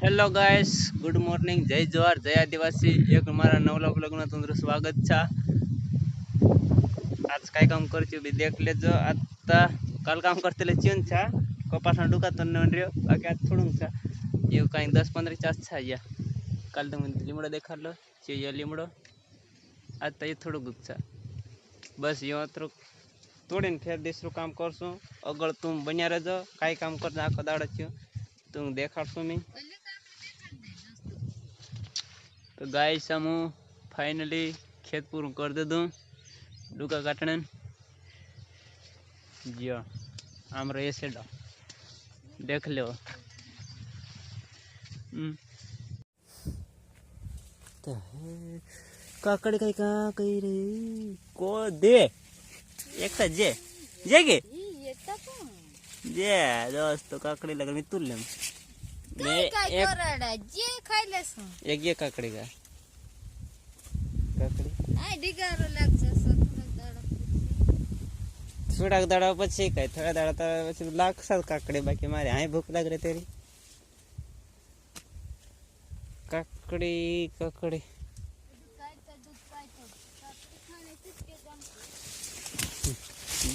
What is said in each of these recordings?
Hello guys, good morning, જય જવાહર, જય આદિવાસી. એક મારા નવલા બ્લોગમાં તમારું સ્વાગત છે. आज काय काम करते बी देख लेजो. आता काल काम करते चेन छा कपासना दुकान तो न रह्यो बाकी आज थोडું છે એવું કાઈ 10-15 ચાસ છે या કાલ તમે લીમડો દેખાડલો છે ये લીમડો आज तो ये થોડું ગુપ છે बस यो अतरो તોડીને ફેર દેસરું કામ કરશું. અગળ તું બન્યા રહેજો, કાઈ કામ કરજો આખો દાડો થયો તું દેખાડશું મી. तो गाइस हम फाइनली खेत पूर्ण कर दे दूँ डूका काटने जियो आम रहे से देख लो. काकड़ी कई का कई रे को दे एक सा जे जे के जे दोस्त तो काकड़ी लग रही तुल ले एक ये काकड़ी का काकड़ी थोड़ा दाड़ा पछी कई थोड़ा दाड़ा तो पछी लाख साल काकड़ी बाकी मारे हाई भूख लग रही तेरी काकड़ी काकड़ी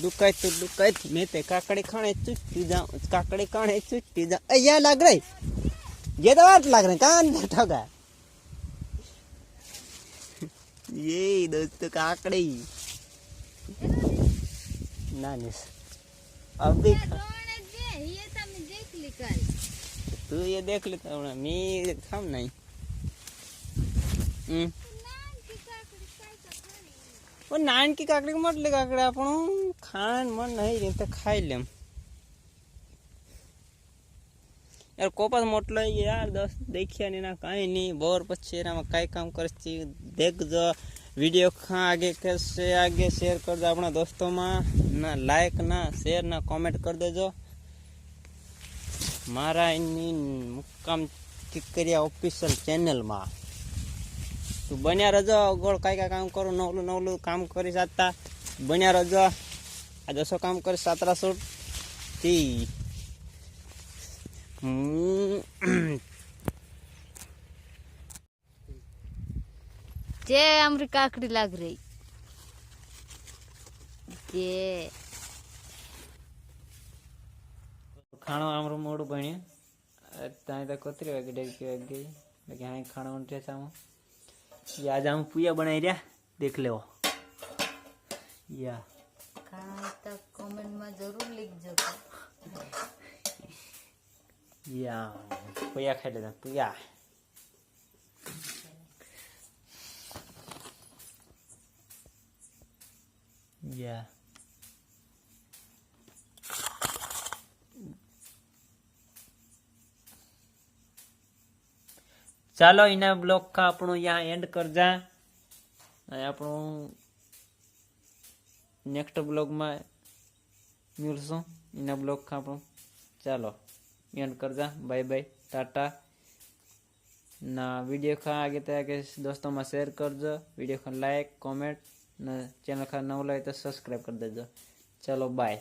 दुकाय मैं ते काकड़ी खाने चुटती जाऊं काकड़ी खाने चुटती जाऊं अय्या लग रही ये तो बात लग रही कान ठगा ये दोस्त काकड़ी नानिस अभी तू ये देख लेता हूँ मैं खाम नहीं वो नान की काकड़ी को मोटली काकड़ी आपण खान मन नहीं रही तो खाई लेम यार कोपास मोटलो यार दोस्त देखिया नहीं ना कहीं नहीं बोर पछे में कई काम कर देख जो वीडियो खा आगे कैसे आगे शेयर कर दो अपना दोस्तों में ना लाइक ना शेयर ना कमेंट कर देजो. मारा इन्हीं मुक्काम किकरिया ऑफिशियल चैनल में तू बन्या रहो. अगोड़ कई काम करो नवलू नवलू काम करी जाता बन्या रहो. आज असो काम कर 1700 थी जे हमरी काकड़ी लग रही जे खाणो आमरो मोड़ बने ताई तक कोतरी वागे 1:30 वागे लेकिन हाई खाणो उठे सामो या आज हम पुया बनाई रहा देख ले या खाना तो कमेंट में जरूर लिख जो या पुया खाई लेना पुया या चलो इना ब्लॉग का अपनो यहाँ एंड कर जा अपनो नेक्स्ट ब्लॉग में मिलसू इना ब्लॉग का अपनो चलो एंड कर जा बाय बाय टाटा ना वीडियो का आगे तो आगे दोस्तों में शेयर कर दो वीडियो का लाइक कमेंट ना चैनल का नव लाए तो सब्सक्राइब कर देजो. चलो बाय.